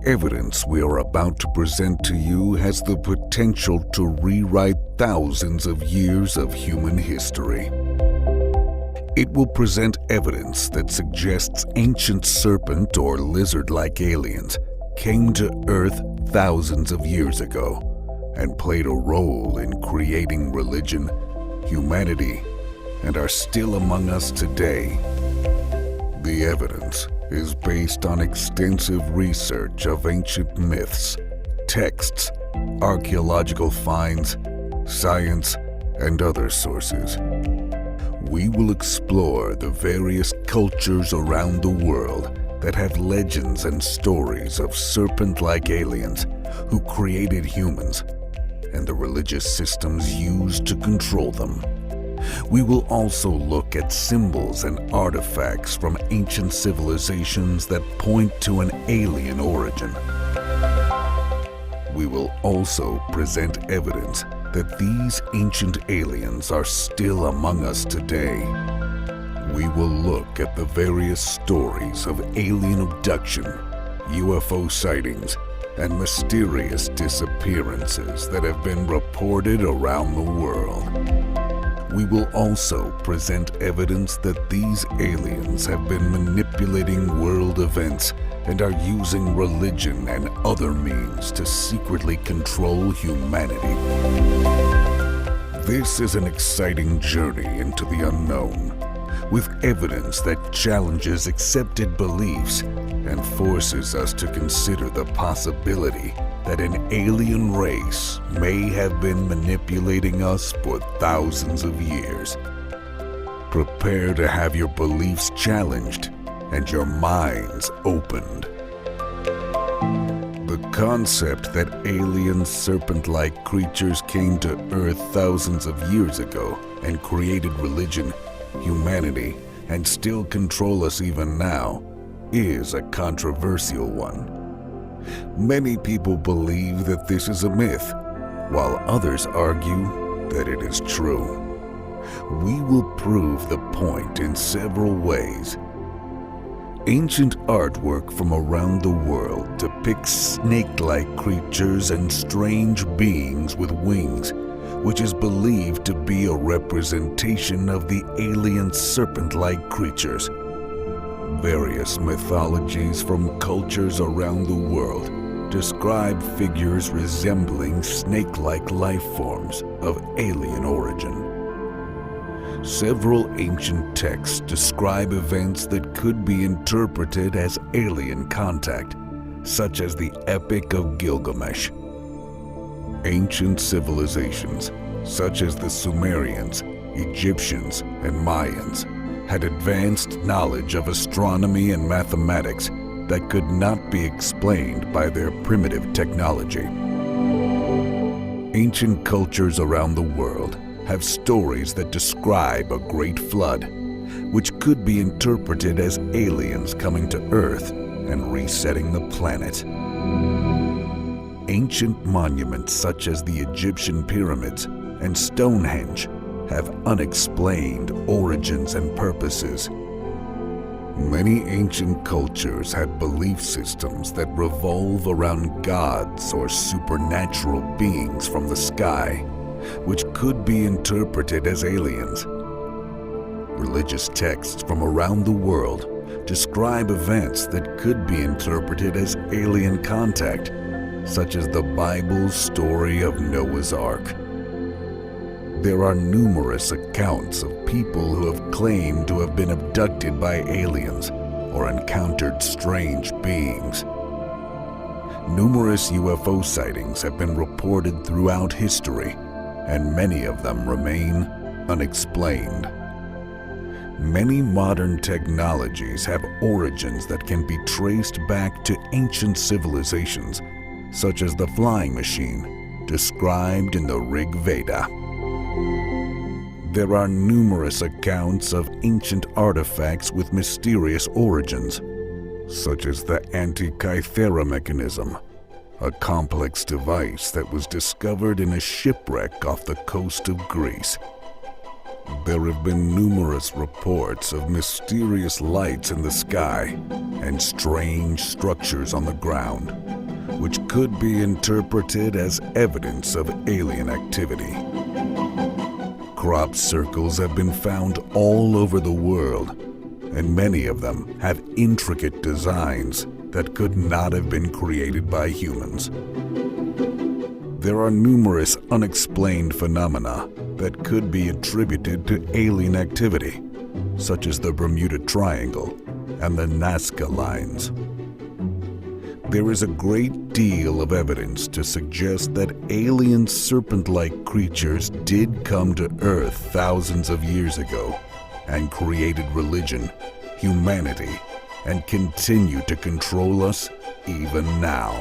evidence we are about to present to you has the potential to rewrite thousands of years of human history. It will present evidence that suggests ancient serpent or lizard-like aliens came to Earth thousands of years ago and played a role in creating religion, humanity, and are still among us today. The evidence is based on extensive research of ancient myths, texts, archaeological finds, science, and other sources. We will explore the various cultures around the world that have legends and stories of serpent-like aliens who created humans and the religious systems used to control them. We will also look at symbols and artifacts from ancient civilizations that point to an alien origin. We will also present evidence that these ancient aliens are still among us today. We will look at the various stories of alien abduction, UFO sightings, and mysterious disappearances that have been reported around the world. We will also present evidence that these aliens have been manipulating world events and are using religion and other means to secretly control humanity. This is an exciting journey into the unknown, with evidence that challenges accepted beliefs and forces us to consider the possibility that an alien race may have been manipulating us for thousands of years. Prepare to have your beliefs challenged and your minds opened. The concept that alien serpent-like creatures came to Earth thousands of years ago and created religion, humanity, and still control us even now is a controversial one. Many people believe that this is a myth, while others argue that it is true. We will prove the point in several ways. Ancient artwork from around the world depicts snake-like creatures and strange beings with wings, which is believed to be a representation of the alien serpent-like creatures. Various mythologies from cultures around the world describe figures resembling snake-like life forms of alien origin. Several ancient texts describe events that could be interpreted as alien contact, such as the Epic of Gilgamesh. Ancient civilizations, such as the Sumerians, Egyptians, and Mayans, had advanced knowledge of astronomy and mathematics that could not be explained by their primitive technology. Ancient cultures around the world have stories that describe a great flood, which could be interpreted as aliens coming to Earth and resetting the planet. Ancient monuments such as the Egyptian pyramids and Stonehenge have unexplained origins and purposes. Many ancient cultures had belief systems that revolve around gods or supernatural beings from the sky, which could be interpreted as aliens. Religious texts from around the world describe events that could be interpreted as alien contact, such as the Bible's story of Noah's Ark. There are numerous accounts of people who have claimed to have been abducted by aliens or encountered strange beings. Numerous UFO sightings have been reported throughout history, and many of them remain unexplained. Many modern technologies have origins that can be traced back to ancient civilizations, such as the flying machine described in the Rig Veda. There are numerous accounts of ancient artifacts with mysterious origins, such as the Antikythera mechanism, a complex device that was discovered in a shipwreck off the coast of Greece. There have been numerous reports of mysterious lights in the sky and strange structures on the ground. which could be interpreted as evidence of alien activity. Crop circles have been found all over the world, and many of them have intricate designs that could not have been created by humans. There are numerous unexplained phenomena that could be attributed to alien activity, such as the Bermuda Triangle and the Nazca Lines. There is a great deal of evidence to suggest that alien serpent-like creatures did come to Earth thousands of years ago and created religion, humanity, and continue to control us even now.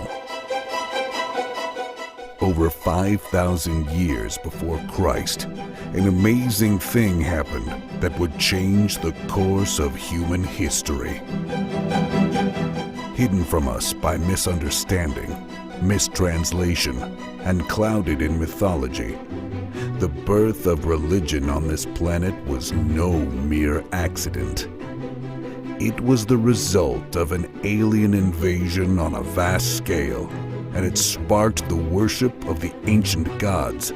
Over 5,000 years before Christ, an amazing thing happened that would change the course of human history. Hidden from us by misunderstanding, mistranslation, and clouded in mythology, the birth of religion on this planet was no mere accident. It was the result of an alien invasion on a vast scale, and it sparked the worship of the ancient gods.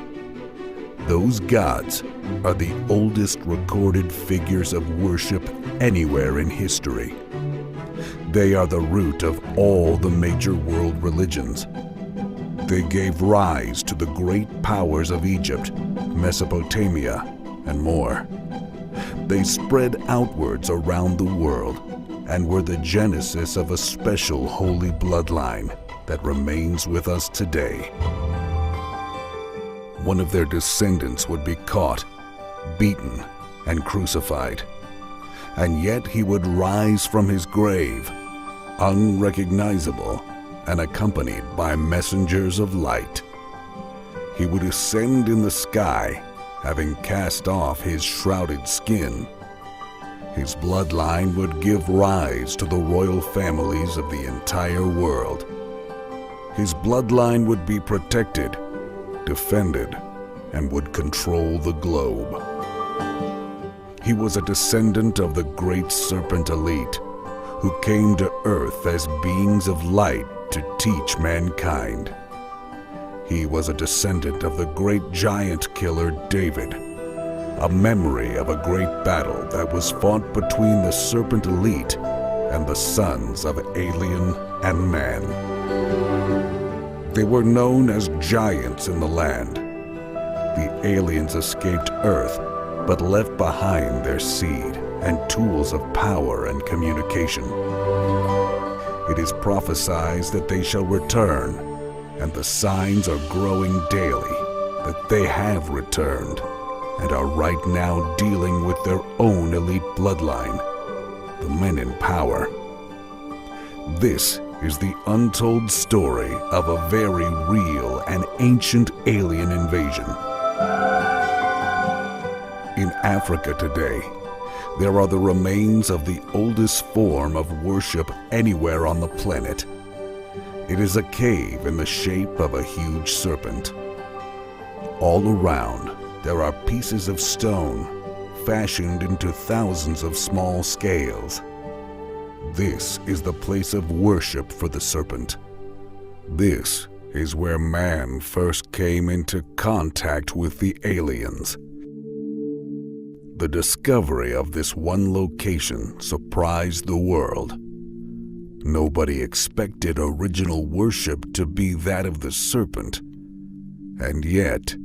Those gods are the oldest recorded figures of worship anywhere in history. They are the root of all the major world religions. They gave rise to the great powers of Egypt, Mesopotamia, and more. They spread outwards around the world and were the genesis of a special holy bloodline that remains with us today. One of their descendants would be caught, beaten, and crucified, and yet he would rise from his grave, unrecognizable and accompanied by messengers of light. He would ascend in the sky, having cast off his shrouded skin. His bloodline would give rise to the royal families of the entire world. His bloodline would be protected, defended, and would control the globe. He was a descendant of the great serpent elite, who came to Earth as beings of light to teach mankind. He was a descendant of the great giant killer David, a memory of a great battle that was fought between the serpent elite and the sons of alien and man. They were known as giants in the land. The aliens escaped Earth, but left behind their seed and tools of power and communication. It is prophesied that they shall return, and the signs are growing daily that they have returned and are right now dealing with their own elite bloodline, the men in power. This is the untold story of a very real and ancient alien invasion. In Africa today, there are the remains of the oldest form of worship anywhere on the planet. It is a cave in the shape of a huge serpent. All around, there are pieces of stone fashioned into thousands of small scales. This is the place of worship for the serpent. This is where man first came into contact with the aliens. The discovery of this one location surprised the world. Nobody expected original worship to be that of the serpent, and yet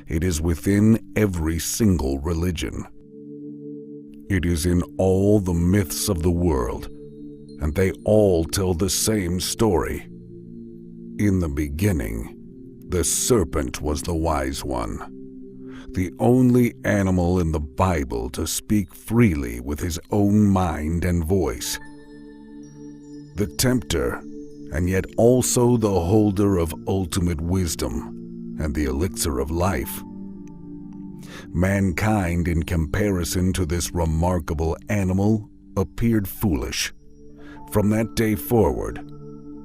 it is within every single religion. It is in all the myths of the world, and they all tell the same story. In the beginning, the serpent was the wise one, the only animal in the Bible to speak freely with his own mind and voice. The tempter, and yet also the holder of ultimate wisdom and the elixir of life. Mankind, in comparison to this remarkable animal, appeared foolish. From that day forward,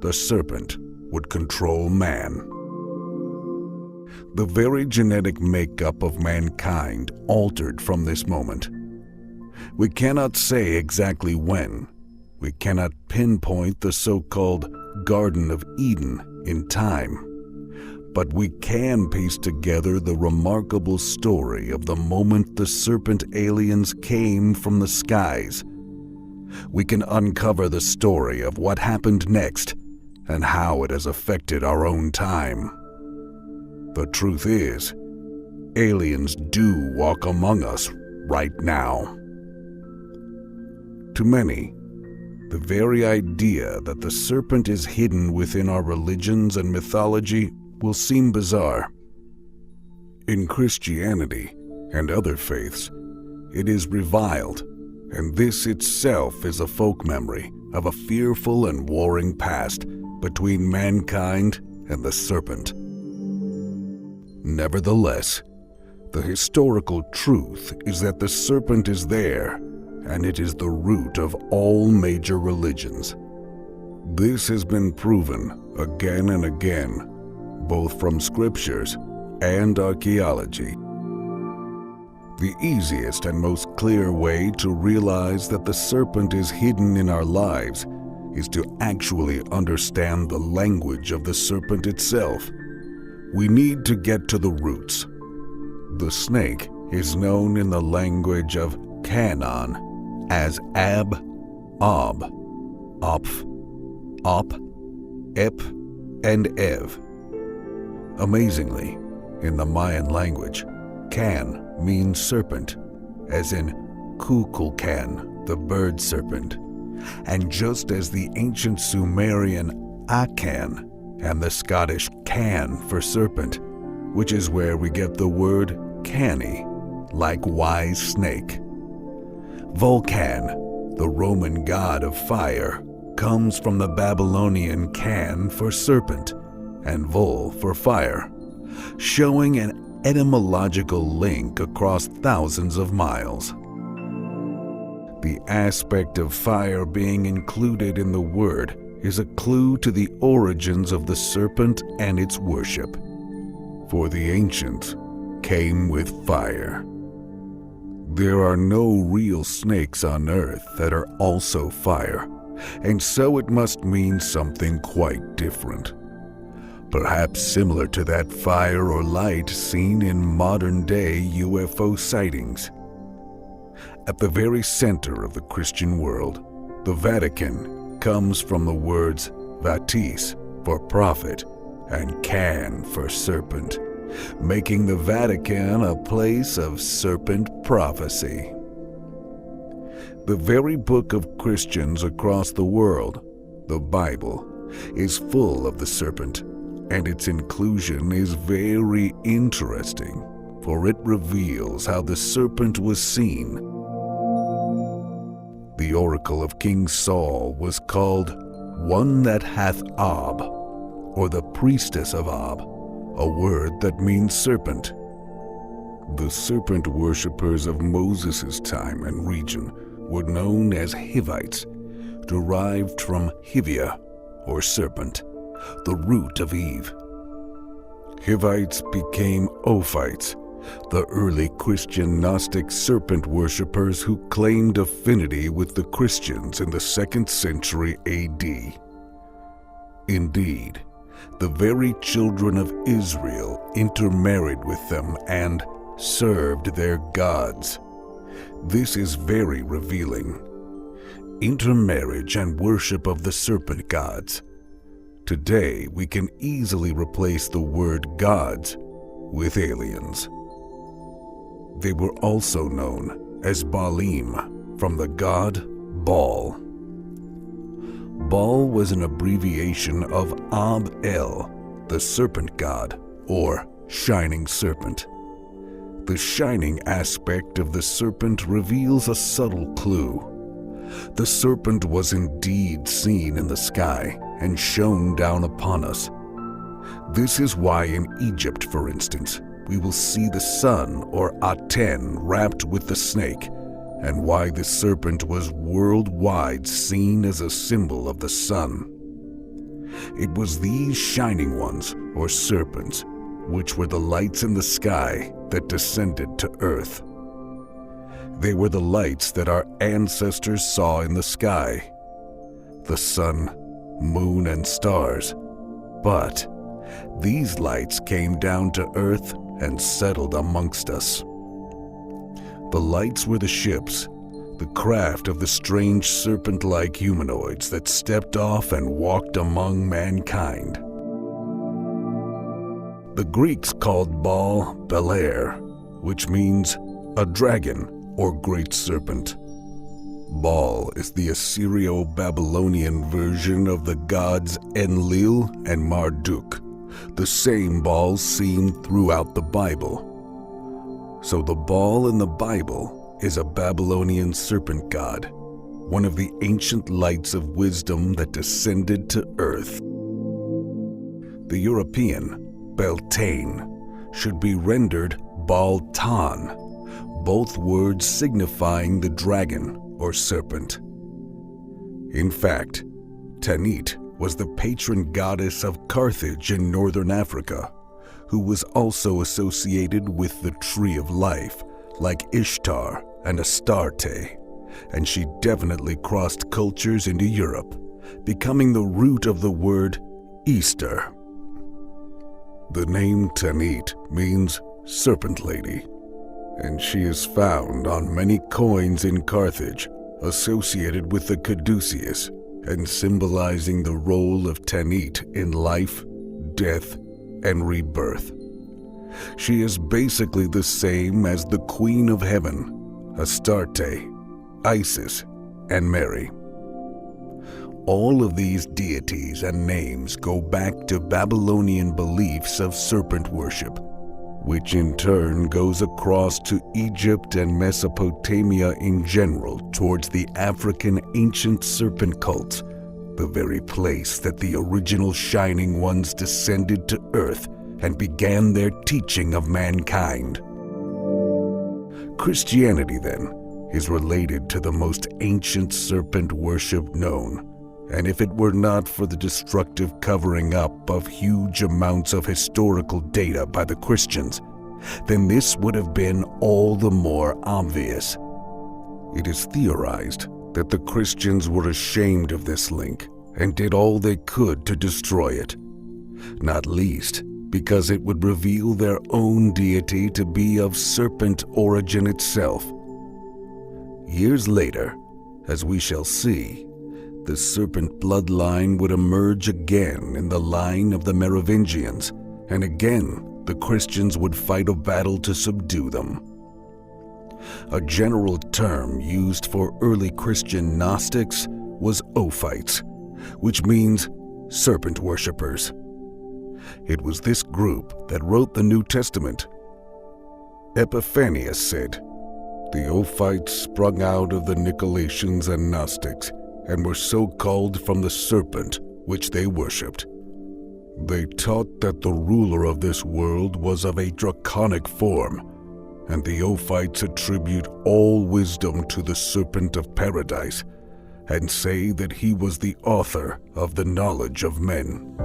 the serpent would control man. The very genetic makeup of mankind altered from this moment. We cannot say exactly when. We cannot pinpoint the so-called Garden of Eden in time. But we can piece together the remarkable story of the moment the serpent aliens came from the skies. We can uncover the story of what happened next and how it has affected our own time. The truth is, aliens do walk among us right now. To many, the very idea that the serpent is hidden within our religions and mythology will seem bizarre. In Christianity and other faiths, it is reviled, and this itself is a folk memory of a fearful and warring past between mankind and the serpent. Nevertheless, the historical truth is that the serpent is there, and it is the root of all major religions. This has been proven again and again, both from scriptures and archaeology. The easiest and most clear way to realize that the serpent is hidden in our lives is to actually understand the language of the serpent itself. We need to get to the roots. The snake is known in the language of Canaan as Ab, Ob, Oph, Op, Ep, and Ev. Amazingly, in the Mayan language, Can means serpent, as in Kukulkan, the bird serpent, and just as the ancient Sumerian Akan and the Scottish Can for serpent, which is where we get the word canny, like wise snake. Vulcan, the Roman god of fire, comes from the Babylonian Can for serpent and Vul for fire, showing an etymological link across thousands of miles. The aspect of fire being included in the word is a clue to the origins of the serpent and its worship. For the ancients came with fire. There are no real snakes on earth that are also fire, and so it must mean something quite different. Perhaps similar to that fire or light seen in modern-day UFO sightings. At the very center of the Christian world, the Vatican comes from the words vatis for prophet and can for serpent, making the Vatican a place of serpent prophecy. The very book of Christians across the world, the Bible, is full of the serpent, and its inclusion is very interesting, for it reveals how the serpent was seen. The oracle of King Saul was called one that hath Ob, or the priestess of Ob, a word that means serpent. The serpent worshippers of Moses' time and region were known as Hivites, derived from Hivia, or serpent, the root of Eve. Hivites became Ophites, the early Christian Gnostic serpent worshippers who claimed affinity with the Christians in the 2nd century AD. Indeed, the very children of Israel intermarried with them and served their gods. This is very revealing. Intermarriage and worship of the serpent gods. Today, we can easily replace the word gods with aliens. They were also known as Baalim, from the god Baal. Baal was an abbreviation of Ab-El, the serpent god, or shining serpent. The shining aspect of the serpent reveals a subtle clue. The serpent was indeed seen in the sky and shone down upon us. This is why in Egypt, for instance, we will see the sun, or Aten, wrapped with the snake, and why the serpent was worldwide seen as a symbol of the sun. It was these shining ones, or serpents, which were the lights in the sky that descended to earth. They were the lights that our ancestors saw in the sky. The sun, moon, and stars. But these lights came down to Earth and settled amongst us. The lights were the ships, the craft of the strange serpent-like humanoids that stepped off and walked among mankind. The Greeks called Baal Belair, which means a dragon or great serpent. Baal is the Assyrio-Babylonian version of the gods Enlil and Marduk, the same Baal seen throughout the Bible. So the Baal in the Bible is a Babylonian serpent god, one of the ancient lights of wisdom that descended to earth. The European, Beltane, should be rendered Baal-Tan, both words signifying the dragon or serpent. In fact, Tanit was the patron goddess of Carthage in northern Africa, who was also associated with the Tree of Life, like Ishtar and Astarte, and she definitely crossed cultures into Europe, becoming the root of the word Easter. The name Tanit means serpent lady, and she is found on many coins in Carthage associated with the caduceus and symbolizing the role of Tanit in life, death, and rebirth. She is basically the same as the Queen of Heaven, Astarte, Isis, and Mary. All of these deities and names go back to Babylonian beliefs of serpent worship, which in turn goes across to Egypt and Mesopotamia in general towards the African ancient serpent cults, the very place that the original Shining Ones descended to Earth and began their teaching of mankind. Christianity, then, is related to the most ancient serpent worship known, and if it were not for the destructive covering up of huge amounts of historical data by the Christians, then this would have been all the more obvious. It is theorized that the Christians were ashamed of this link and did all they could to destroy it, not least because it would reveal their own deity to be of serpent origin itself. Years later, as we shall see, the serpent bloodline would emerge again in the line of the Merovingians, and again the Christians would fight a battle to subdue them. A general term used for early Christian Gnostics was Ophites, which means serpent worshippers. It was this group that wrote the New Testament. Epiphanius said, "The Ophites sprung out of the Nicolaitans and Gnostics, and were so called from the serpent which they worshipped. They taught that the ruler of this world was of a draconic form, and the Ophites attribute all wisdom to the serpent of paradise, and say that he was the author of the knowledge of men."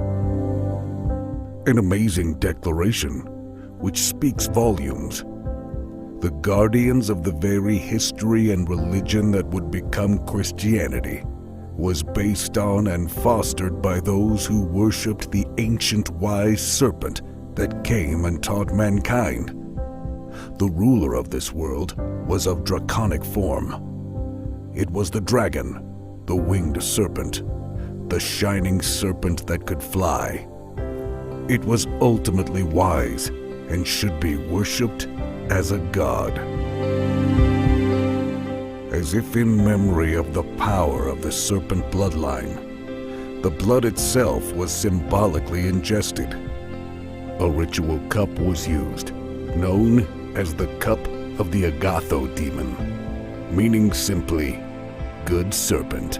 An amazing declaration, which speaks volumes. The guardians of the very history and religion that would become Christianity was based on and fostered by those who worshipped the ancient wise serpent that came and taught mankind. The ruler of this world was of draconic form. It was the dragon, the winged serpent, the shining serpent that could fly. It was ultimately wise and should be worshipped as a god. As if in memory of the power of the serpent bloodline, the blood itself was symbolically ingested. A ritual cup was used, known as the Cup of the Agatho demon, meaning simply, good serpent.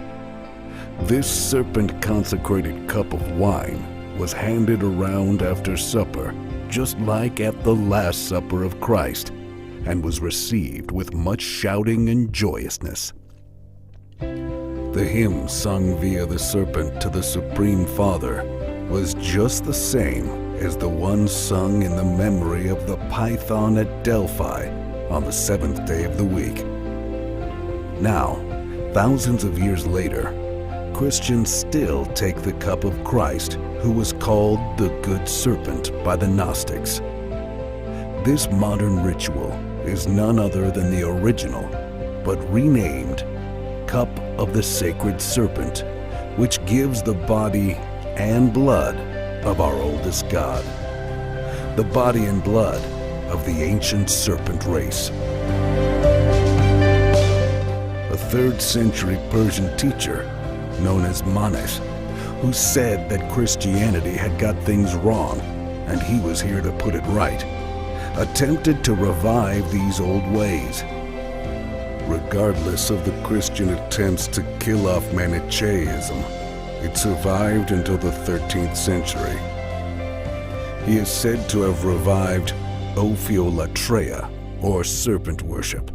This serpent-consecrated cup of wine was handed around after supper, just like at the Last Supper of Christ, and was received with much shouting and joyousness. The hymn sung via the serpent to the Supreme Father was just the same as the one sung in the memory of the python at Delphi on the seventh day of the week. Now, thousands of years later, Christians still take the cup of Christ, who was called the Good Serpent by the Gnostics. This modern ritual is none other than the original, but renamed, Cup of the Sacred Serpent, which gives the body and blood of our oldest god, the body and blood of the ancient serpent race. A 3rd century Persian teacher known as Manes, who said that Christianity had got things wrong and he was here to put it right, attempted to revive these old ways. Regardless of the Christian attempts to kill off Manichaeism, it survived until the 13th century. He is said to have revived Ophiolatreia, or serpent worship,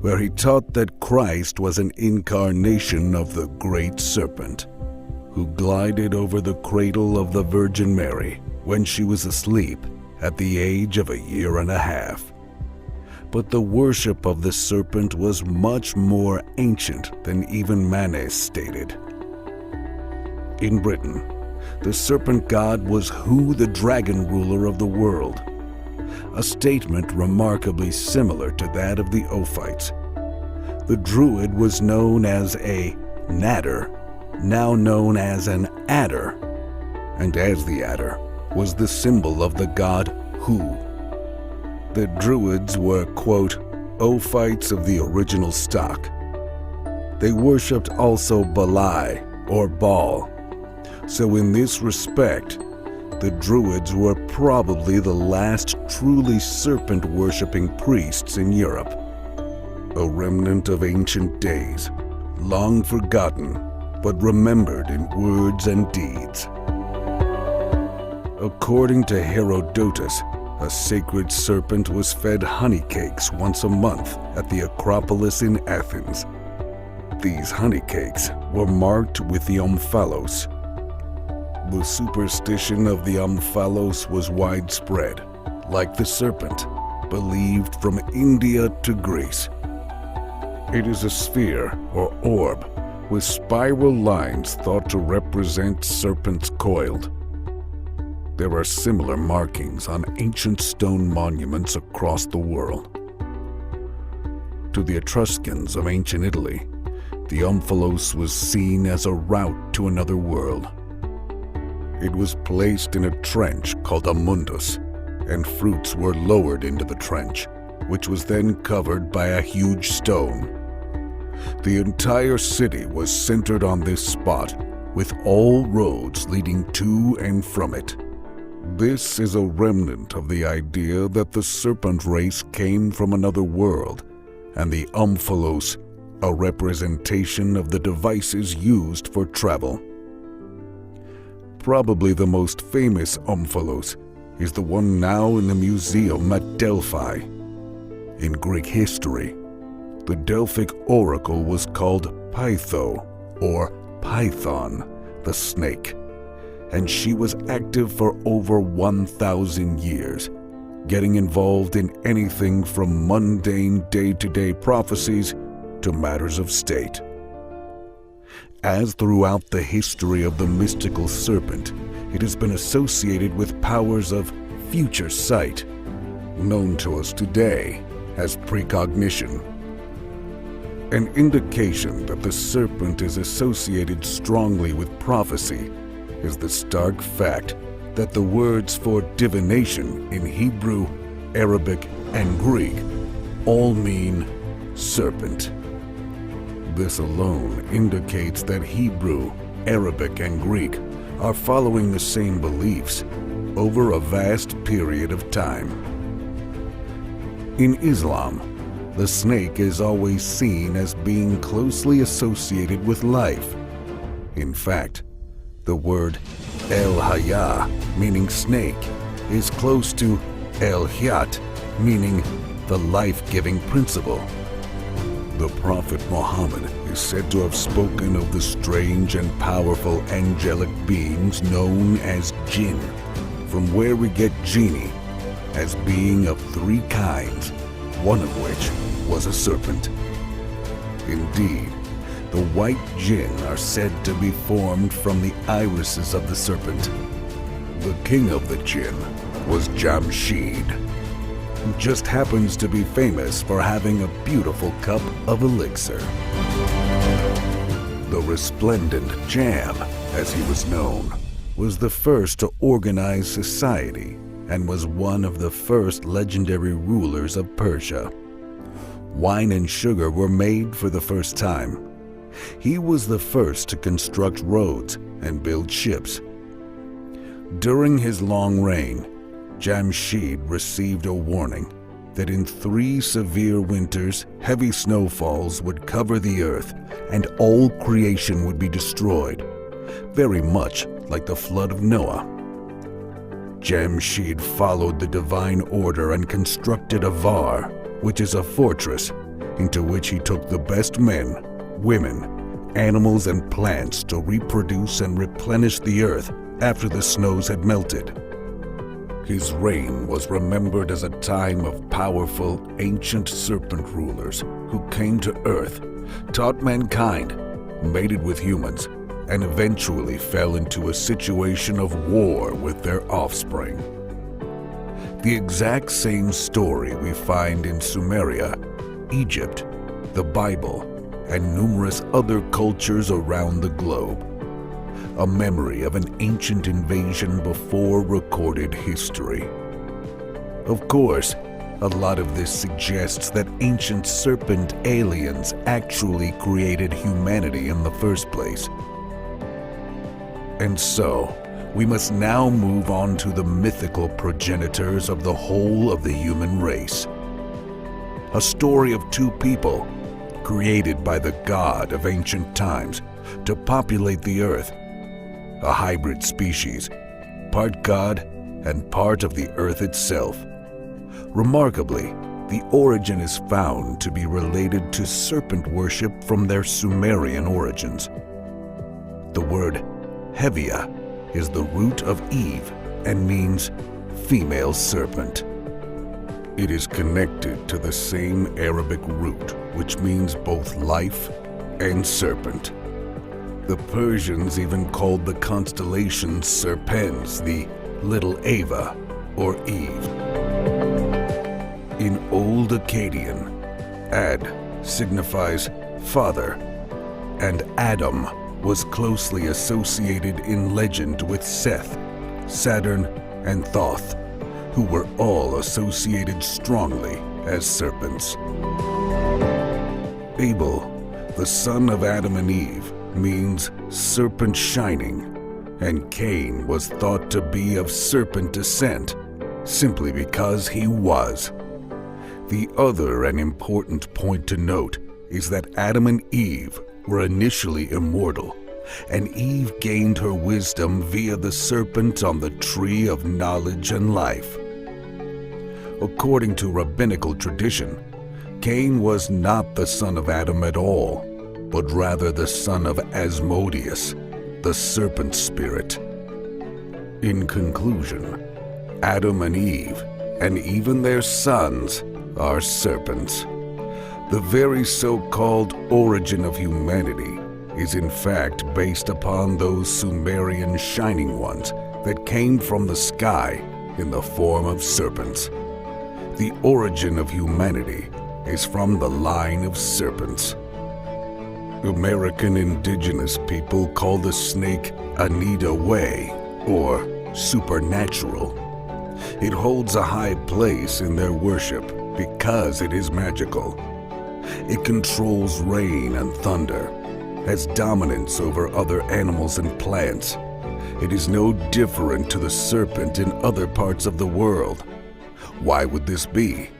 where he taught that Christ was an incarnation of the great serpent, who glided over the cradle of the Virgin Mary when she was asleep at the age of 1.5 years. But the worship of the serpent was much more ancient than even Manes stated. In Britain, the serpent god was Hu, the dragon ruler of the world, a statement remarkably similar to that of the Ophites. The druid was known as a nadder, now known as an adder, and as the adder was the symbol of the god Hu. The druids were, quote, Ophites of the original stock. They worshipped also Balai, or Baal. So in this respect, the druids were probably the last truly serpent-worshipping priests in Europe, a remnant of ancient days, long forgotten, but remembered in words and deeds. According to Herodotus, a sacred serpent was fed honey cakes once a month at the Acropolis in Athens. These honey cakes were marked with the omphalos. The superstition of the omphalos was widespread, like the serpent, believed from India to Greece. It is a sphere or orb with spiral lines thought to represent serpents coiled. There are similar markings on ancient stone monuments across the world. To the Etruscans of ancient Italy, the omphalos was seen as a route to another world. It was placed in a trench called a mundus, and fruits were lowered into the trench, which was then covered by a huge stone. The entire city was centered on this spot, with all roads leading to and from it. This is a remnant of the idea that the serpent race came from another world, and the omphalos, a representation of the devices used for travel. Probably the most famous omphalos is the one now in the museum at Delphi. In Greek history, the Delphic oracle was called Pytho, or Python, the snake, and she was active for over 1,000 years, getting involved in anything from mundane day-to-day prophecies to matters of state. As throughout the history of the mystical serpent, it has been associated with powers of future sight, known to us today as precognition. An indication that the serpent is associated strongly with prophecy is the stark fact that the words for divination in Hebrew, Arabic, and Greek all mean serpent. This alone indicates that Hebrew, Arabic, and Greek are following the same beliefs over a vast period of time. In Islam, the snake is always seen as being closely associated with life. In fact, the word El-Hayah, meaning snake, is close to El-Hayat, meaning the life-giving principle. The Prophet Muhammad is said to have spoken of the strange and powerful angelic beings known as jinn, from where we get genie, as being of 3 kinds, one of which was a serpent. Indeed, The white jinn are said to be formed from the irises of the serpent. The king of the jinn was Jamshid, who just happens to be famous for having a beautiful cup of elixir. The resplendent Jam, as he was known, was the first to organize society and was one of the first legendary rulers of Persia. Wine and sugar were made for the first time. He was the first to construct roads and build ships. During his long reign, Jamshid received a warning that in 3 severe winters, heavy snowfalls would cover the earth and all creation would be destroyed, very much like the flood of Noah. Jamshid followed the divine order and constructed a var, which is a fortress, into which he took the best men, women, animals, and plants to reproduce and replenish the earth after the snows had melted. His reign was remembered as a time of powerful, ancient serpent rulers who came to Earth, taught mankind, mated with humans, and eventually fell into a situation of war with their offspring. The exact same story we find in Sumeria, Egypt, the Bible, and numerous other cultures around the globe. A memory of an ancient invasion before recorded history. Of course, a lot of this suggests that ancient serpent aliens actually created humanity in the first place. And so, we must now move on to the mythical progenitors of the whole of the human race. A story of 2 people, created by the god of ancient times to populate the earth. A hybrid species, part god and part of the earth itself. Remarkably, the origin is found to be related to serpent worship from their Sumerian origins. The word Hevia is the root of Eve and means female serpent. It is connected to the same Arabic root, which means both life and serpent. The Persians even called the constellation Serpens the Little Ava, or Eve. In Old Akkadian, Ad signifies father, and Adam was closely associated in legend with Seth, Saturn, and Thoth, who were all associated strongly as serpents. Abel, the son of Adam and Eve, means serpent shining, and Cain was thought to be of serpent descent, simply because he was. The other and important point to note is that Adam and Eve were initially immortal, and Eve gained her wisdom via the serpent on the tree of knowledge and life. According to rabbinical tradition, Cain was not the son of Adam at all, but rather the son of Asmodeus, the serpent spirit. In conclusion, Adam and Eve, and even their sons, are serpents. The very so-called origin of humanity is in fact based upon those Sumerian shining ones that came from the sky in the form of serpents. The origin of humanity is from the line of serpents. American indigenous people call the snake Anita Way, or supernatural. It holds a high place in their worship because it is magical. It controls rain and thunder, has dominance over other animals and plants. It is no different to the serpent in other parts of the world. Why would this be?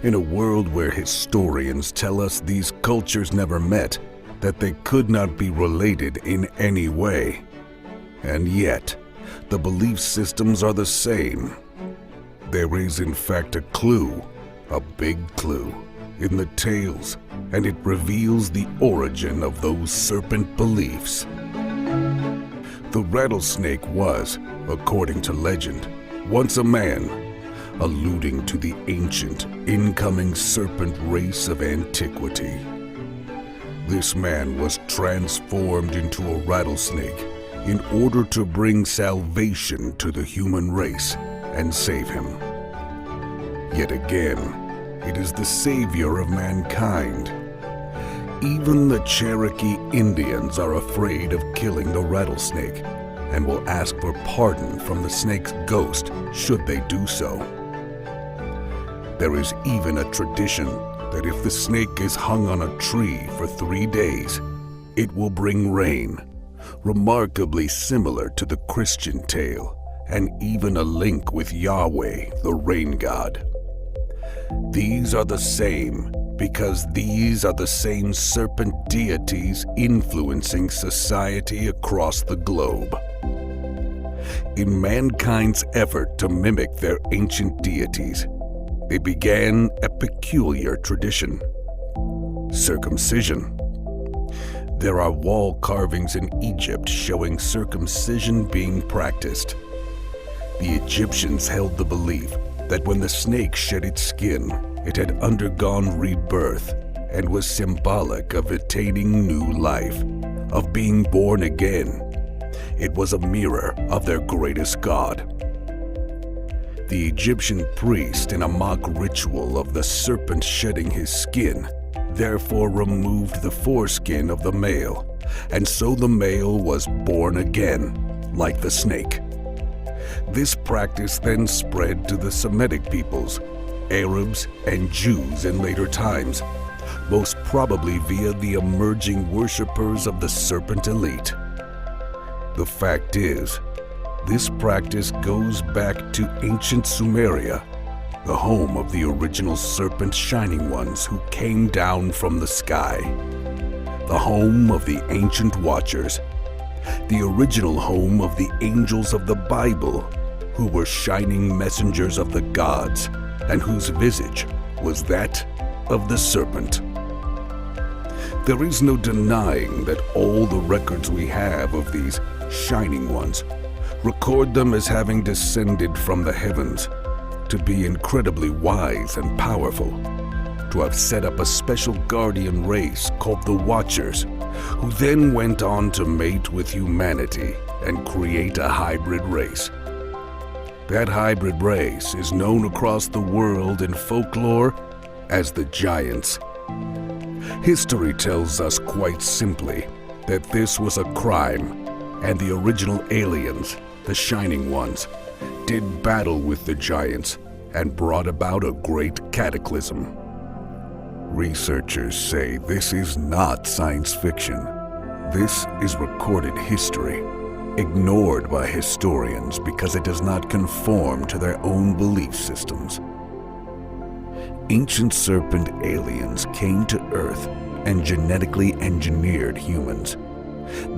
In a world where historians tell us these cultures never met, that they could not be related in any way. And yet, the belief systems are the same. There is in fact a clue, a big clue, in the tales, and it reveals the origin of those serpent beliefs. The rattlesnake was, according to legend, once a man, alluding to the ancient, incoming serpent race of antiquity. This man was transformed into a rattlesnake in order to bring salvation to the human race and save him. Yet again, it is the savior of mankind. Even the Cherokee Indians are afraid of killing the rattlesnake and will ask for pardon from the snake's ghost should they do so. There is even a tradition that if the snake is hung on a tree for 3 days, it will bring rain, remarkably similar to the Christian tale, and even a link with Yahweh, the rain god. These are the same because these are the same serpent deities influencing society across the globe. In mankind's effort to mimic their ancient deities, they began a peculiar tradition: circumcision. There are wall carvings in Egypt showing circumcision being practiced. The Egyptians held the belief that when the snake shed its skin, it had undergone rebirth and was symbolic of attaining new life, of being born again. It was a mirror of their greatest god. The Egyptian priest, in a mock ritual of the serpent shedding his skin, therefore removed the foreskin of the male, and so the male was born again, like the snake. This practice then spread to the Semitic peoples, Arabs, and Jews in later times, most probably via the emerging worshippers of the serpent elite. The fact is, this practice goes back to ancient Sumeria, the home of the original serpent shining ones who came down from the sky, the home of the ancient watchers, the original home of the angels of the Bible, who were shining messengers of the gods and whose visage was that of the serpent. There is no denying that all the records we have of these shining ones record them as having descended from the heavens, to be incredibly wise and powerful, to have set up a special guardian race called the Watchers, who then went on to mate with humanity and create a hybrid race. That hybrid race is known across the world in folklore as the Giants. History tells us quite simply that this was a crime, and the original aliens, the Shining Ones, did battle with the Giants and brought about a great cataclysm. Researchers say this is not science fiction. This is recorded history, ignored by historians because it does not conform to their own belief systems. Ancient serpent aliens came to Earth and genetically engineered humans.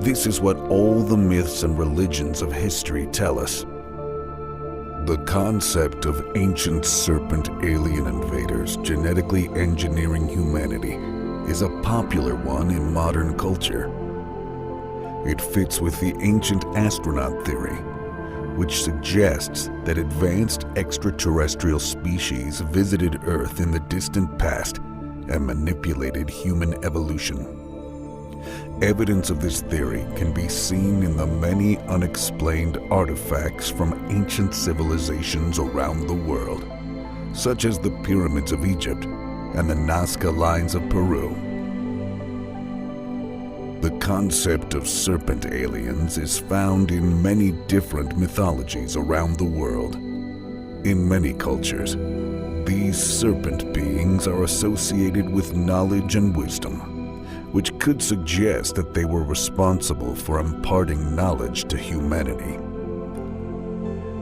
This is what all the myths and religions of history tell us. The concept of ancient serpent alien invaders genetically engineering humanity is a popular one in modern culture. It fits with the ancient astronaut theory, which suggests that advanced extraterrestrial species visited Earth in the distant past and manipulated human evolution. Evidence of this theory can be seen in the many unexplained artifacts from ancient civilizations around the world, such as the pyramids of Egypt and the Nazca lines of Peru. The concept of serpent aliens is found in many different mythologies around the world. In many cultures, these serpent beings are associated with knowledge and wisdom, which could suggest that they were responsible for imparting knowledge to humanity.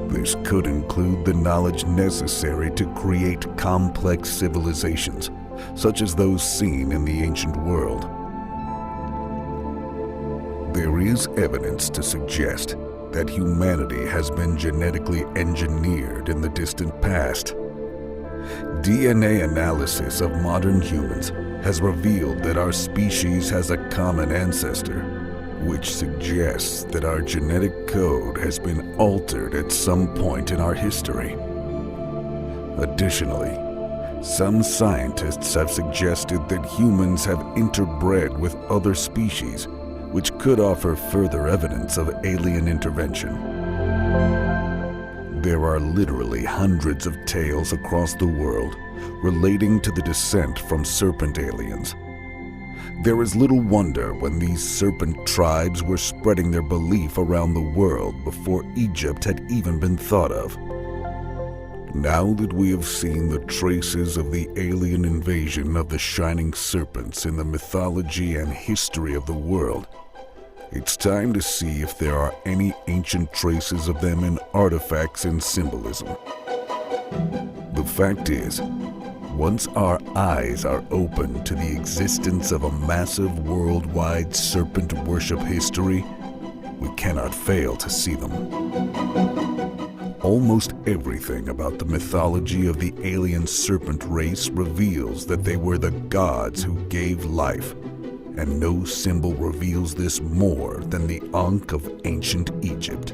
This could include the knowledge necessary to create complex civilizations, such as those seen in the ancient world. There is evidence to suggest that humanity has been genetically engineered in the distant past. DNA analysis of modern humans has revealed that our species has a common ancestor, which suggests that our genetic code has been altered at some point in our history. Additionally, Some scientists have suggested that humans have interbred with other species, which could offer further evidence of alien intervention. There are literally hundreds of tales across the world relating to the descent from serpent aliens. There is little wonder when these serpent tribes were spreading their belief around the world before Egypt had even been thought of. Now that we have seen the traces of the alien invasion of the shining serpents in the mythology and history of the world, it's time to see if there are any ancient traces of them in artifacts and symbolism. The fact is, once our eyes are open to the existence of a massive worldwide serpent worship history, we cannot fail to see them. Almost everything about the mythology of the alien serpent race reveals that they were the gods who gave life, and no symbol reveals this more than the Ankh of ancient Egypt.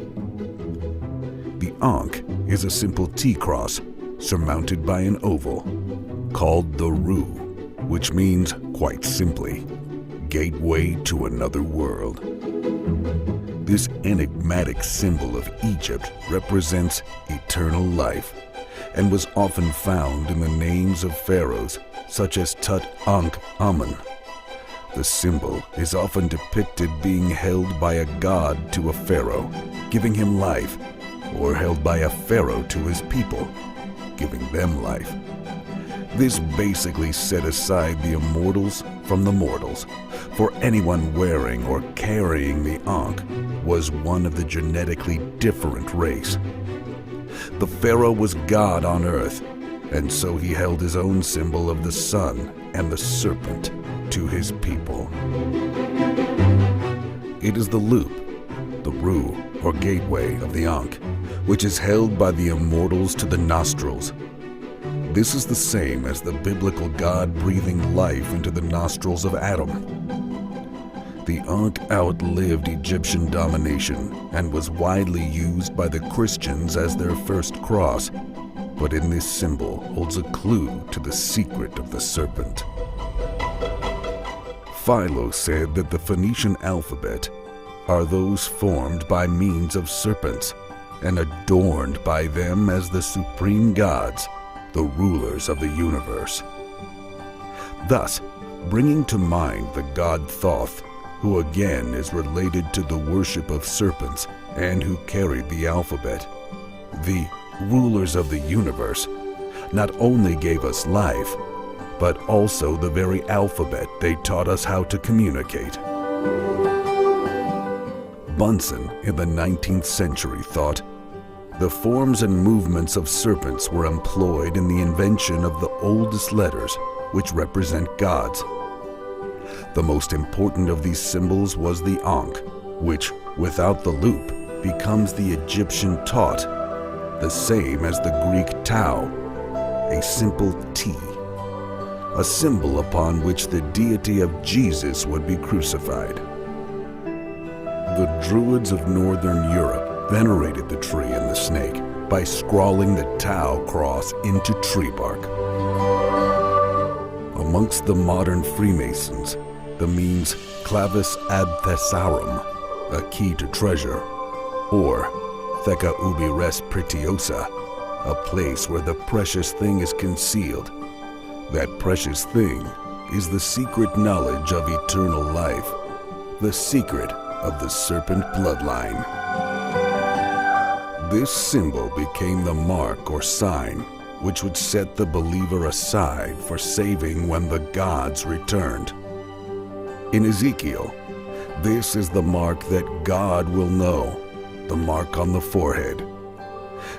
The Ankh is a simple T-cross surmounted by an oval, called the Ru, which means, quite simply, gateway to another world. This enigmatic symbol of Egypt represents eternal life and was often found in the names of pharaohs such as Tut-Ankh-Amun. The symbol is often depicted being held by a god to a pharaoh, giving him life, or held by a pharaoh to his people, giving them life. This basically set aside the immortals from the mortals, for anyone wearing or carrying the Ankh was one of the genetically different race. The pharaoh was God on earth, and so he held his own symbol of the sun and the serpent to his people. It is the loop, the Ru or gateway of the Ankh, which is held by the immortals to the nostrils. This is the same as the biblical God breathing life into the nostrils of Adam. The Ankh outlived Egyptian domination and was widely used by the Christians as their first cross, but in this symbol holds a clue to the secret of the serpent. Philo said that the Phoenician alphabet are those formed by means of serpents and adorned by them as the supreme gods, the rulers of the universe. Thus, bringing to mind the god Thoth, who again is related to the worship of serpents and who carried the alphabet, the rulers of the universe not only gave us life, but also the very alphabet they taught us how to communicate. Bunsen in the 19th century thought, the forms and movements of serpents were employed in the invention of the oldest letters, which represent gods. The most important of these symbols was the Ankh, which, without the loop, becomes the Egyptian Taut, the same as the Greek Tau, a simple T, a symbol upon which the deity of Jesus would be crucified. The Druids of Northern Europe venerated the tree and the snake by scrawling the Tau cross into tree bark. Amongst the modern Freemasons, the means clavis ad thesaurus, a key to treasure, or theca ubi res pretiosa, a place where the precious thing is concealed. That precious thing is the secret knowledge of eternal life, the secret of the serpent bloodline. This symbol became the mark or sign which would set the believer aside for saving when the gods returned. In Ezekiel, this is the mark that God will know, the mark on the forehead.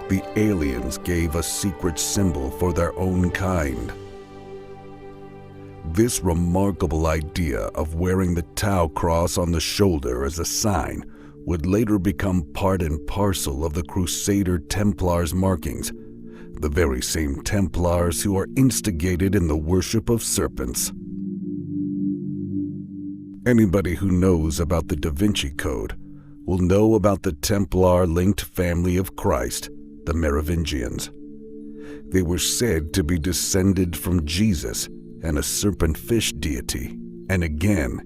The aliens gave a secret symbol for their own kind. This remarkable idea of wearing the Tau cross on the shoulder as a sign would later become part and parcel of the Crusader Templars' markings, the very same Templars who are instigated in the worship of serpents. Anybody who knows about the Da Vinci Code will know about the Templar-linked family of Christ, the Merovingians. They were said to be descended from Jesus and a serpent fish deity, and again,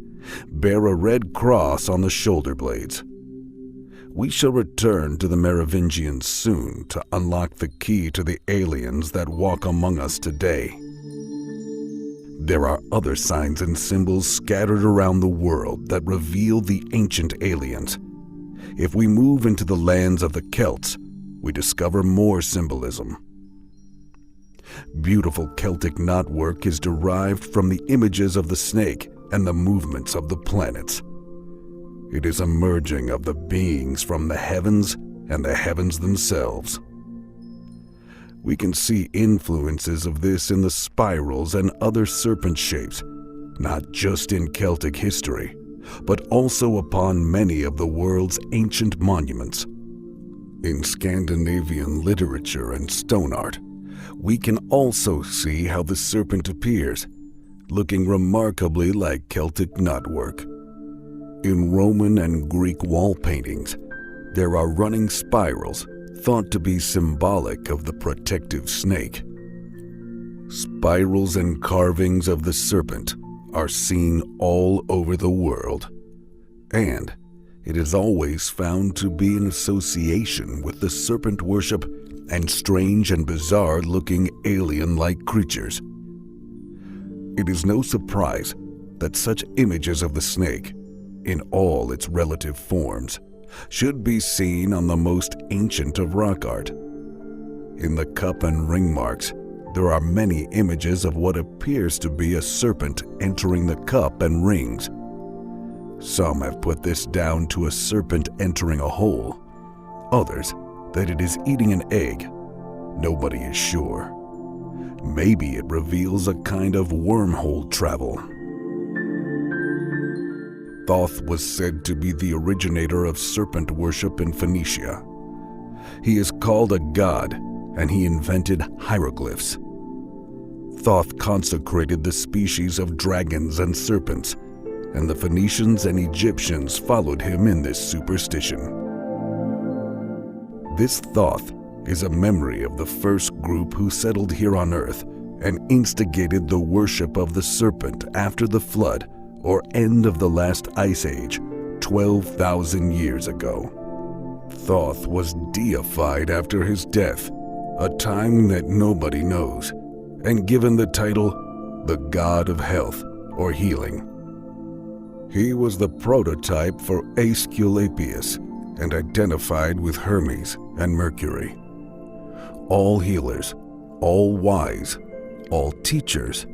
bear a red cross on the shoulder blades. We shall return to the Merovingians soon to unlock the key to the aliens that walk among us today. There are other signs and symbols scattered around the world that reveal the ancient aliens. If we move into the lands of the Celts, we discover more symbolism. Beautiful Celtic knotwork is derived from the images of the snake and the movements of the planets. It is a merging of the beings from the heavens and the heavens themselves. We can see influences of this in the spirals and other serpent shapes, not just in Celtic history, but also upon many of the world's ancient monuments. In Scandinavian literature and stone art, we can also see how the serpent appears, looking remarkably like Celtic knotwork. In Roman and Greek wall paintings, there are running spirals thought to be symbolic of the protective snake. Spirals and carvings of the serpent are seen all over the world, and it is always found to be in association with the serpent worship and strange and bizarre-looking alien-like creatures. It is no surprise that such images of the snake, in all its relative forms, should be seen on the most ancient of rock art. In the cup and ring marks, there are many images of what appears to be a serpent entering the cup and rings. Some have put this down to a serpent entering a hole, others that it is eating an egg. Nobody is sure. Maybe it reveals a kind of wormhole travel. Thoth was said to be the originator of serpent worship in Phoenicia. He is called a god, and he invented hieroglyphs. Thoth consecrated the species of dragons and serpents, and the Phoenicians and Egyptians followed him in this superstition. This Thoth is a memory of the first group who settled here on Earth and instigated the worship of the serpent after the flood or end of the last ice age, 12,000 years ago. Thoth was deified after his death, a time that nobody knows, and given the title the God of Health or Healing. He was the prototype for Aesculapius and identified with Hermes and Mercury. All healers, all wise, all teachers,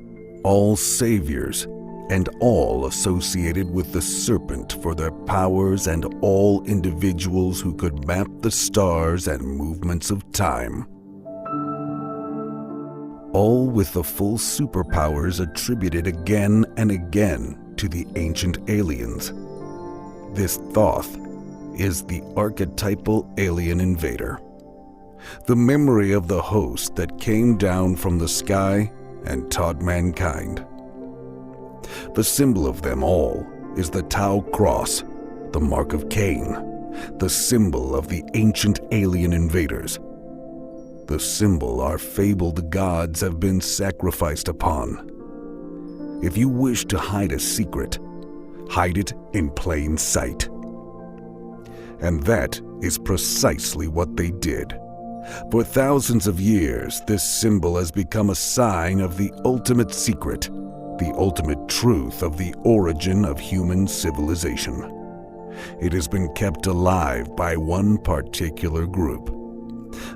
all saviors, and all associated with the serpent for their powers, and all individuals who could map the stars and movements of time. All with the full superpowers attributed again and again to the ancient aliens. This Thoth is the archetypal alien invader, the memory of the host that came down from the sky and taught mankind. The symbol of them all is the Tau cross, the mark of Cain, the symbol of the ancient alien invaders, the symbol our fabled gods have been sacrificed upon. If you wish to hide a secret, hide it in plain sight. And that is precisely what they did. For thousands of years, this symbol has become a sign of the ultimate secret, the ultimate truth of the origin of human civilization. It has been kept alive by one particular group,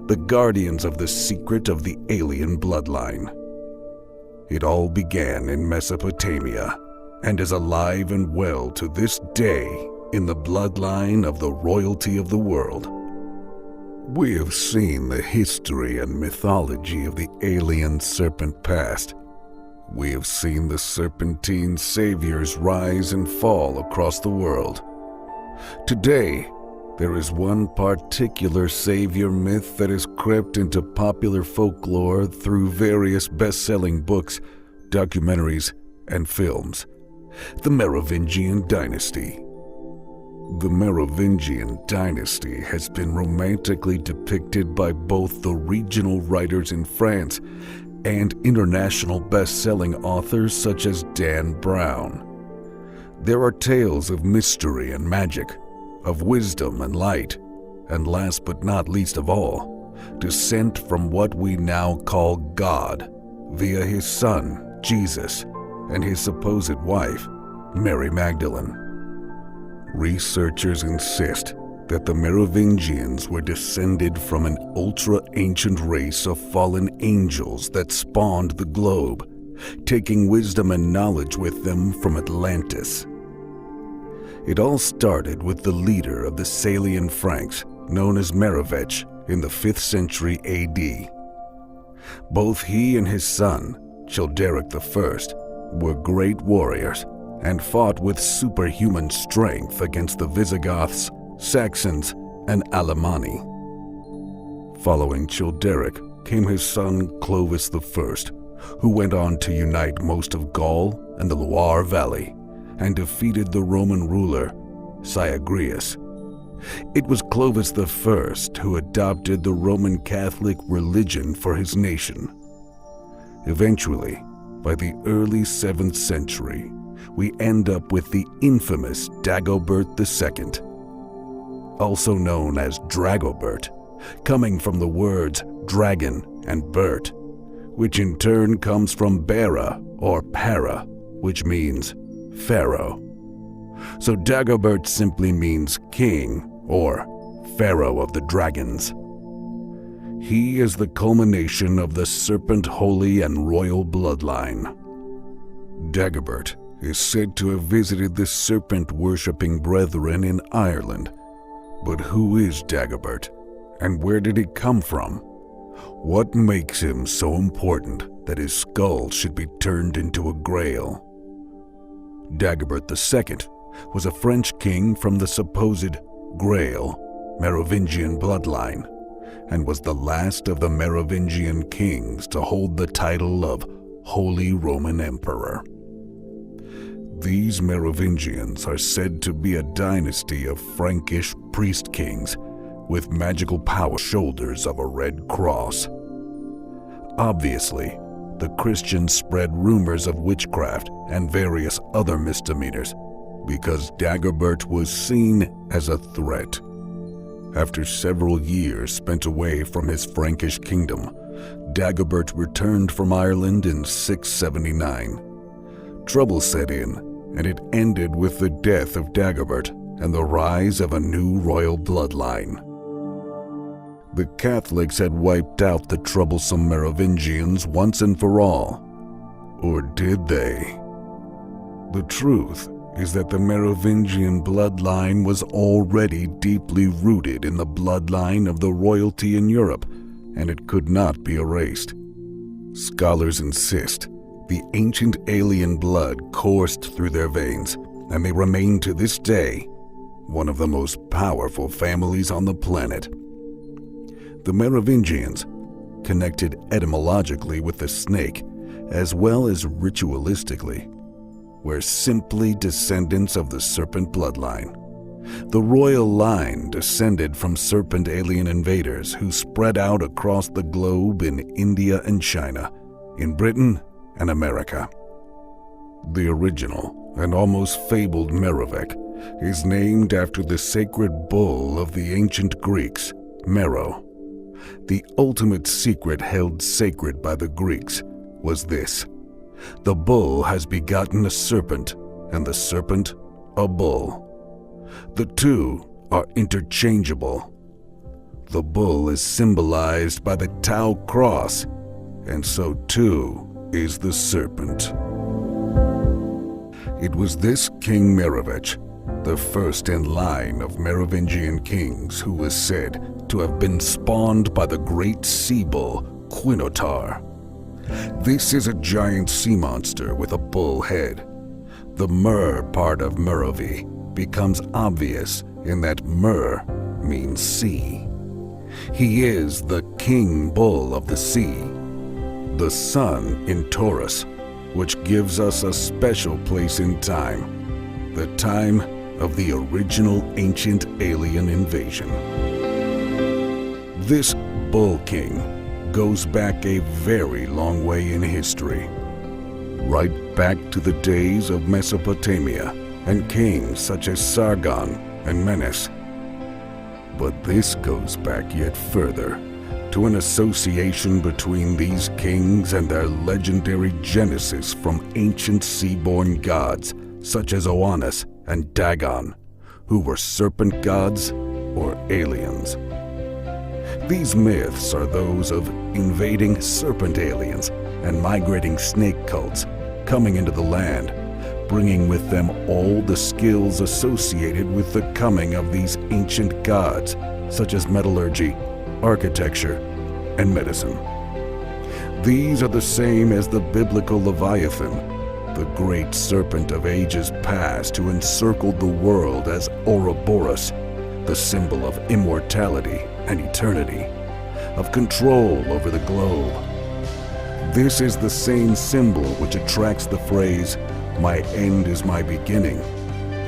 the guardians of the secret of the alien bloodline. It all began in Mesopotamia and is alive and well to this day in the bloodline of the royalty of the world. We have seen the history and mythology of the alien serpent past. We have seen the serpentine saviors rise and fall across the world. Today, there is one particular savior myth that has crept into popular folklore through various best-selling books, documentaries, and films: the Merovingian dynasty. The Merovingian dynasty has been romantically depicted by both the regional writers in France and international best-selling authors such as Dan Brown. There are tales of mystery and magic, of wisdom and light, and last but not least of all, descent from what we now call God via his son, Jesus, and his supposed wife, Mary Magdalene. Researchers insist that the Merovingians were descended from an ultra-ancient race of fallen angels that spawned the globe, taking wisdom and knowledge with them from Atlantis. It all started with the leader of the Salian Franks, known as Merovech, in the 5th century AD. Both he and his son, Childeric I, were great warriors and fought with superhuman strength against the Visigoths, Saxons, and Alemanni. Following Childeric came his son Clovis I, who went on to unite most of Gaul and the Loire Valley and defeated the Roman ruler Syagrius. It was Clovis I who adopted the Roman Catholic religion for his nation. Eventually, by the early 7th century, we end up with the infamous Dagobert II, also known as Dragobert, coming from the words dragon and Bert, which in turn comes from Bera or Para, which means pharaoh. So Dagobert simply means king or pharaoh of the dragons. He is the culmination of the serpent holy and royal bloodline. Dagobert is said to have visited the serpent-worshipping brethren in Ireland. But who is Dagobert, and where did he come from? What makes him so important that his skull should be turned into a grail? Dagobert II was a French king from the supposed Grail Merovingian bloodline, and was the last of the Merovingian kings to hold the title of Holy Roman Emperor. These Merovingians are said to be a dynasty of Frankish priest kings with magical power, shoulders of a red cross. Obviously, the Christians spread rumors of witchcraft and various other misdemeanors because Dagobert was seen as a threat. After several years spent away from his Frankish kingdom, Dagobert returned from Ireland in 679. Trouble set in, and it ended with the death of Dagobert and the rise of a new royal bloodline. The Catholics had wiped out the troublesome Merovingians once and for all. Or did they? The truth is that the Merovingian bloodline was already deeply rooted in the bloodline of the royalty in Europe, and it could not be erased. Scholars insist the ancient alien blood coursed through their veins, and they remain to this day one of the most powerful families on the planet. The Merovingians, connected etymologically with the snake as well as ritualistically, were simply descendants of the serpent bloodline. The royal line descended from serpent alien invaders who spread out across the globe in India and China, in Britain and America. The original and almost fabled Merovech is named after the sacred bull of the ancient Greeks, Mero. The ultimate secret held sacred by the Greeks was this: the bull has begotten a serpent, and the serpent a bull. The two are interchangeable. The bull is symbolized by the Tau cross, and so too is the serpent. It was this King Merovech, the first in line of Merovingian kings, who was said to have been spawned by the great sea bull Quinotar. This is a giant sea monster with a bull head. The Mer part of Merovi becomes obvious in that Mer means sea. He is the king bull of the sea, the sun in Taurus, which gives us a special place in time, the time of the original ancient alien invasion. This Bull King goes back a very long way in history, right back to the days of Mesopotamia and kings such as Sargon and Menes. But this goes back yet further, to an association between these kings and their legendary genesis from ancient sea-born gods such as Oannes and Dagon, who were serpent gods or aliens. These myths are those of invading serpent aliens and migrating snake cults coming into the land, bringing with them all the skills associated with the coming of these ancient gods, such as metallurgy, architecture, and medicine. These are the same as the biblical Leviathan, the great serpent of ages past who encircled the world as Ouroboros, the symbol of immortality and eternity, of control over the globe. This is the same symbol which attracts the phrase, "My end is my beginning,"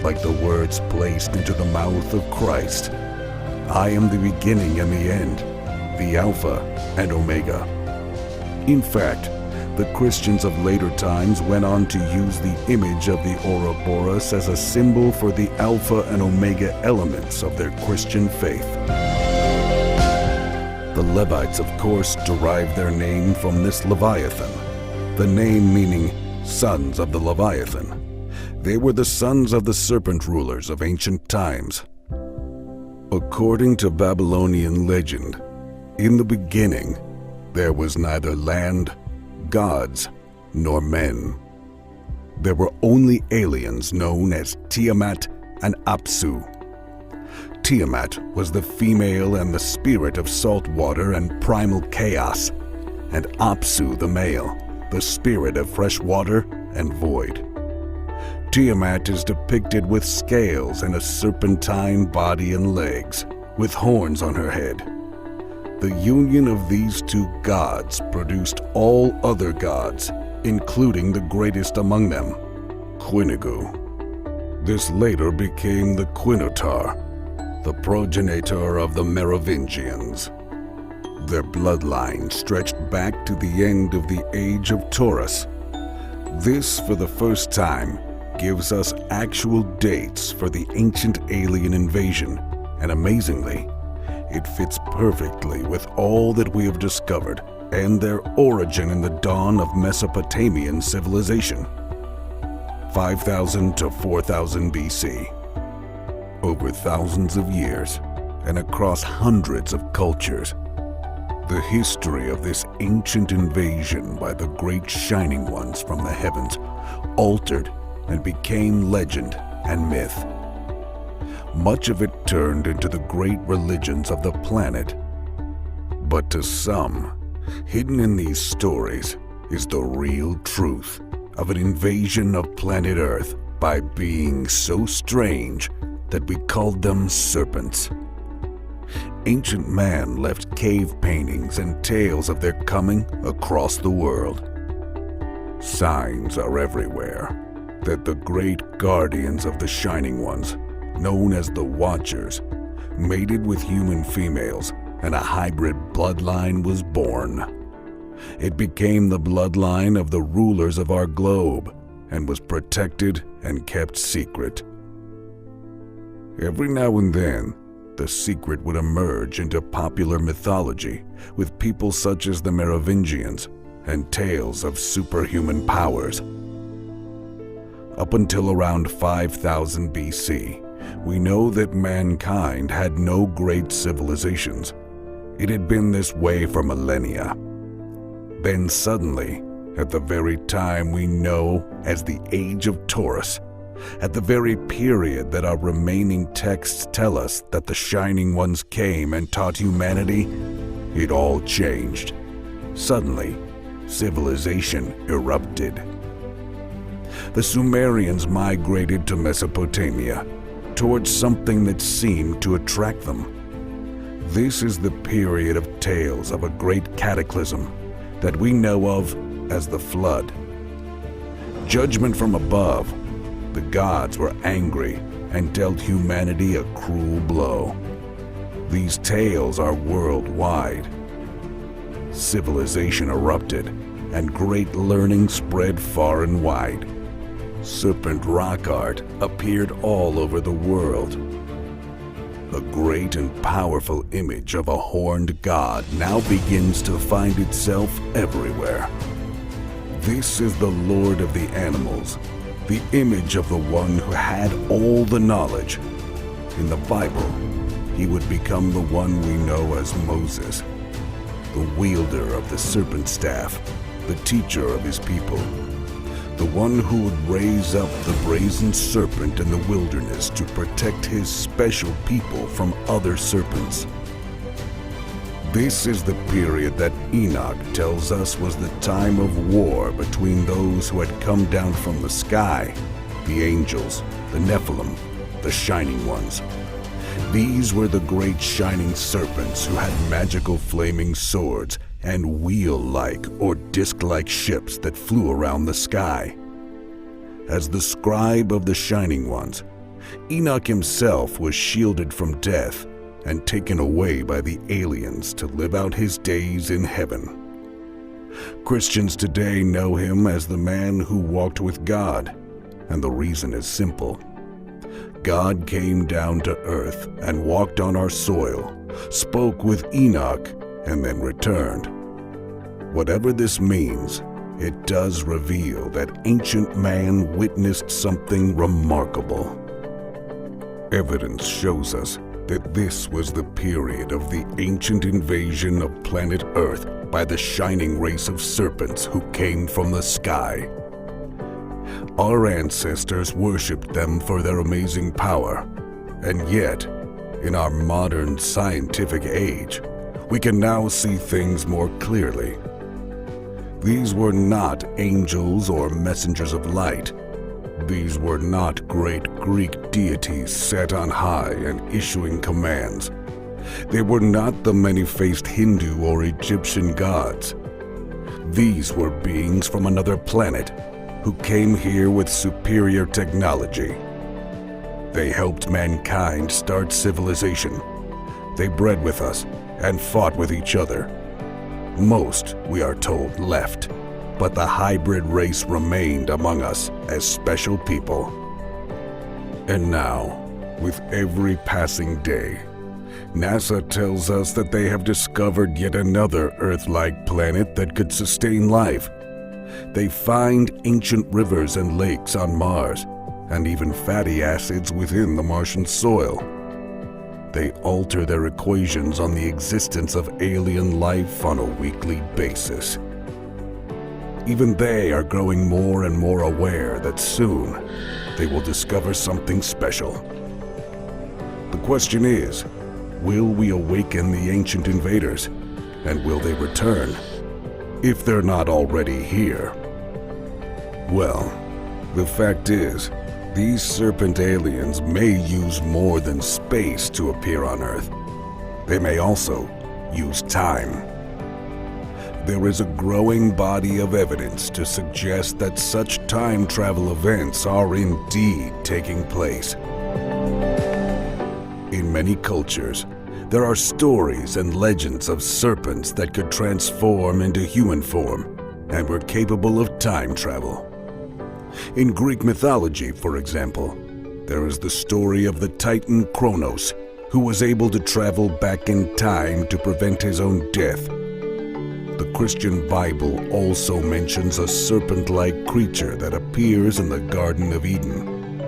like the words placed into the mouth of Christ. I am the beginning and the end, the Alpha and Omega. In fact, the Christians of later times went on to use the image of the Ouroboros as a symbol for the Alpha and Omega elements of their Christian faith. The Levites, of course, derived their name from this Leviathan, the name meaning sons of the Leviathan. They were the sons of the serpent rulers of ancient times. According to Babylonian legend, in the beginning, there was neither land, gods, nor men. There were only aliens known as Tiamat and Apsu. Tiamat was the female and the spirit of salt water and primal chaos, and Apsu the male, the spirit of fresh water and void. Tiamat is depicted with scales and a serpentine body and legs, with horns on her head. The union of these two gods produced all other gods, including the greatest among them, Quinagu. This later became the Quinotar, the progenitor of the Merovingians. Their bloodline stretched back to the end of the Age of Taurus. This, for the first time, gives us actual dates for the ancient alien invasion, and amazingly, it fits perfectly with all that we have discovered and their origin in the dawn of Mesopotamian civilization. 5,000 to 4,000 BC. Over thousands of years and across hundreds of cultures, the history of this ancient invasion by the great shining ones from the heavens altered and became legend and myth. Much of it turned into the great religions of the planet. But to some, hidden in these stories is the real truth of an invasion of planet Earth by beings so strange that we called them serpents. Ancient man left cave paintings and tales of their coming across the world. Signs are everywhere that the great guardians of the Shining Ones, known as the Watchers, mated with human females and a hybrid bloodline was born. It became the bloodline of the rulers of our globe and was protected and kept secret. Every now and then, the secret would emerge into popular mythology with people such as the Merovingians and tales of superhuman powers. Up until around 5,000 BC, we know that mankind had no great civilizations. It had been this way for millennia. Then suddenly, at the very time we know as the Age of Taurus, at the very period that our remaining texts tell us that the Shining Ones came and taught humanity, it all changed. Suddenly, civilization erupted. The Sumerians migrated to Mesopotamia, towards something that seemed to attract them. This is the period of tales of a great cataclysm that we know of as the Flood. Judgment from above, the gods were angry and dealt humanity a cruel blow. These tales are worldwide. Civilization erupted, and great learning spread far and wide. Serpent rock art appeared all over the world. A great and powerful image of a horned god now begins to find itself everywhere. This is the Lord of the animals, the image of the one who had all the knowledge. In the Bible, he would become the one we know as Moses, the wielder of the serpent staff, the teacher of his people, the one who would raise up the brazen serpent in the wilderness to protect his special people from other serpents. This is the period that Enoch tells us was the time of war between those who had come down from the sky, the angels, the Nephilim, the Shining Ones. These were the great shining serpents who had magical flaming swords and wheel-like or disc-like ships that flew around the sky. As the scribe of the Shining Ones, Enoch himself was shielded from death and taken away by the aliens to live out his days in heaven. Christians today know him as the man who walked with God, and the reason is simple. God came down to earth and walked on our soil, spoke with Enoch, and then returned. Whatever this means, it does reveal that ancient man witnessed something remarkable. Evidence shows us that this was the period of the ancient invasion of planet Earth by the shining race of serpents who came from the sky. Our ancestors worshipped them for their amazing power, and yet, in our modern scientific age, we can now see things more clearly. These were not angels or messengers of light. These were not great Greek deities set on high and issuing commands. They were not the many-faced Hindu or Egyptian gods. These were beings from another planet who came here with superior technology. They helped mankind start civilization. They bred with us and fought with each other. Most, we are told, left, but the hybrid race remained among us as special people. And now, with every passing day, NASA tells us that they have discovered yet another Earth-like planet that could sustain life. They find ancient rivers and lakes on Mars, and even fatty acids within the Martian soil. They alter their equations on the existence of alien life on a weekly basis. Even they are growing more and more aware that soon they will discover something special. The question is, will we awaken the ancient invaders? And will they return? If they're not already here. Well, the fact is, these serpent aliens may use more than space to appear on Earth. They may also use time. There is a growing body of evidence to suggest that such time travel events are indeed taking place. In many cultures, there are stories and legends of serpents that could transform into human form and were capable of time travel. In Greek mythology, for example, there is the story of the Titan Kronos, who was able to travel back in time to prevent his own death. The Christian Bible also mentions a serpent-like creature that appears in the Garden of Eden.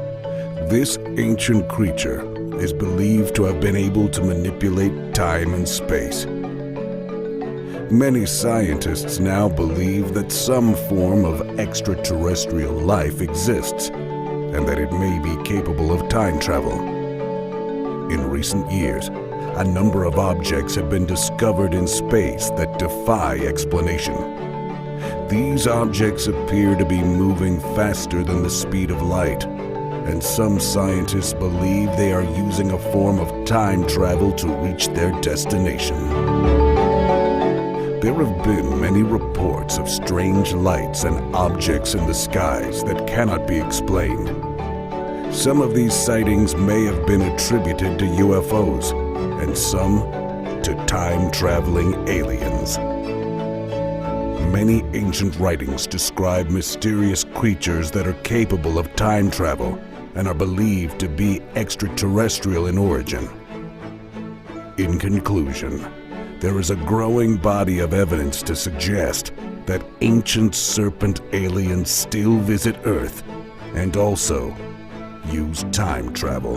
This ancient creature is believed to have been able to manipulate time and space. Many scientists now believe that some form of extraterrestrial life exists, and that it may be capable of time travel. In recent years, a number of objects have been discovered in space that defy explanation. These objects appear to be moving faster than the speed of light, and some scientists believe they are using a form of time travel to reach their destination. There have been many reports of strange lights and objects in the skies that cannot be explained. Some of these sightings may have been attributed to UFOs, and some to time-traveling aliens. Many ancient writings describe mysterious creatures that are capable of time travel and are believed to be extraterrestrial in origin. In conclusion, there is a growing body of evidence to suggest that ancient serpent aliens still visit Earth and also use time travel.